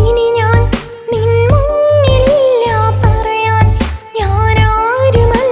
ഇനി ഞാൻ നിൻ മുന്നിലില്ല പറയാൻ, ഞാൻ ആരുമല്ല.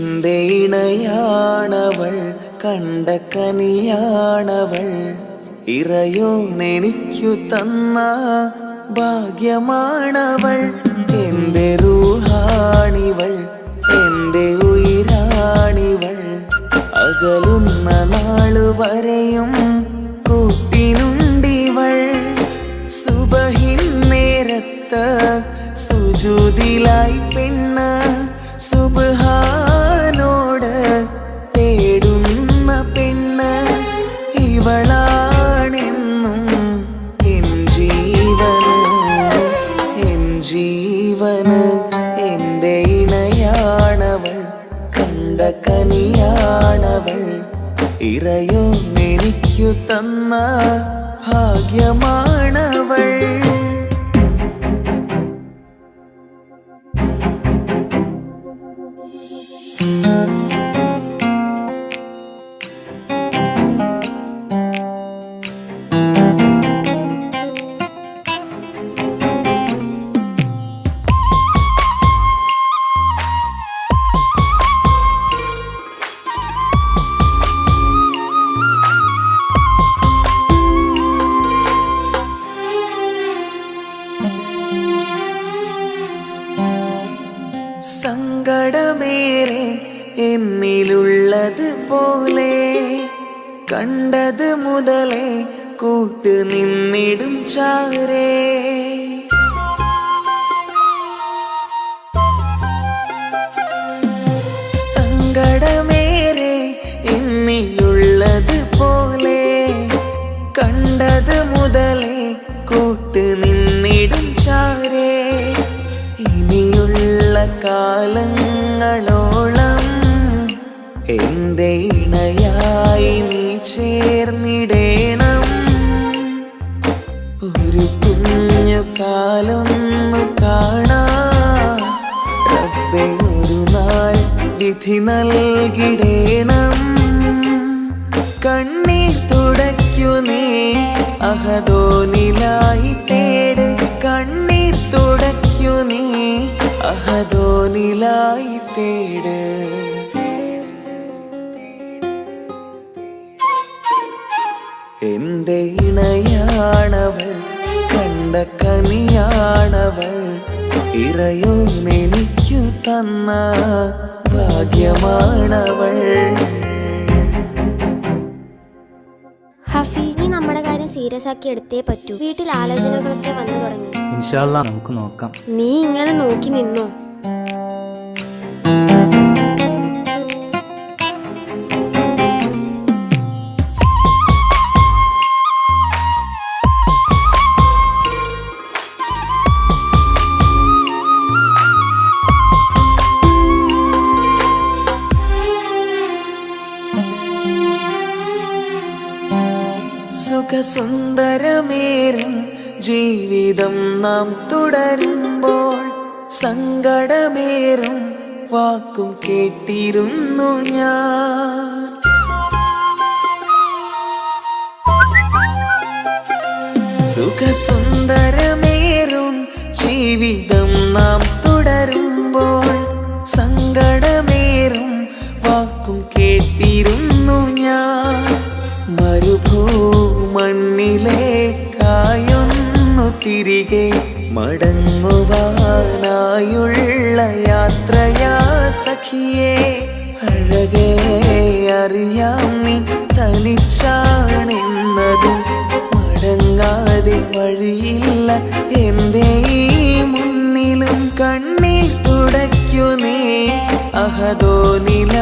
എൻ്റെ ഇണയാണവൾ, കണ്ട കനിയാണവൾ, ഇറയോനെനിക്കു തന്ന ഭാഗ്യമാണവൾ. എൻ്റെ റൂഹാണിവൾ, എൻ്റെ ഉയിരാണിവൾ, അകലുന്ന നാളു വരെയും കൂട്ടിനുണ്ടിവൾ. സുബഹിൻ നേരത്ത് സുജൂദിലായി പെണ്ണ് സുബ്ഹാനോട് തേടുന്ന പെണ്ണ് ഇവളാണെന്നും എൻ ജീവന്, എൻ ജീവന്. എൻ്റെ ഇണയാണവൾ, കണ്ട കനിയാണവൾ, ഇറയോനെനിക്കു തന്ന ഭാഗ്യമാണവൾ. സങ്കടമേറെ എന്നിലുള്ളത് പോലെ കണ്ടത് മുതലേ കൂട്ട് നിന്നിടും ചാരേ. സങ്കടമേറെ എന്നിലുള്ളത് പോലെ കണ്ടത് മുതലേ കൂട്ട് നിന്നിടും ചാരേ. ഇനിയുള്ള കാലങ്ങളോളം എൻ്റെ ഇണയായി നീ ചേർന്നിടേണം. ഒരു കുഞ്ഞു കാലൊന്നു കാണാൻ റബ്ബേ ഒരു നാൾ വിധി നൽകിടേണം. കണ്ണീർ തുടയ്ക്കു നീ അഹദോനിലായി തേട്, കണ്ണീർ തുടയ്ക്കു നീ അഹദോനിലായി തേട്. എൻ്റെ ഇണയാണവൾ, കണ്ട കനിയാണവൾ, ഇറയോനെനിക്കു തന്ന ഭാഗ്യമാണവൾ. ഹഫി, നീ നമ്മുടെ കാര്യം സീരിയസ് ആക്കി എടുത്തേ പറ്റൂ. വീട്ടിൽ ആലോചനകളൊക്കെ വന്നു തുടങ്ങി. ഇൻഷാ അല്ലാഹ് നമുക്ക് നോക്കാം. നീ ഇങ്ങനെ നോക്കി നിന്നോ? സുഖസുന്ദരമേറും ജീവിതം നാം തുടരുമ്പോൾ സങ്കടമേറും വാക്കും കേട്ടിരുന്നു ഞാൻ. സുഖസുന്ദരമേറും ജീവിതം നാം തുടരുമ്പോൾ സങ്കടമേറും വാക്കും കേട്ടിരുന്നു ഞാൻ. മരുഭൂമണ്ണിലേക്കായൊന്നു തിരികെ മടങ്ങുവാനായുള്ള യാത്രയാ സഖിയേ. അഴകേ അറിയാം നീ തനിച്ചാണെന്നതും മടങ്ങാതെ വഴിയില്ല എൻ്റെ ഈ മുന്നിലും. കണ്ണീർ തുടയ്ക്കു നീ അഹദോനില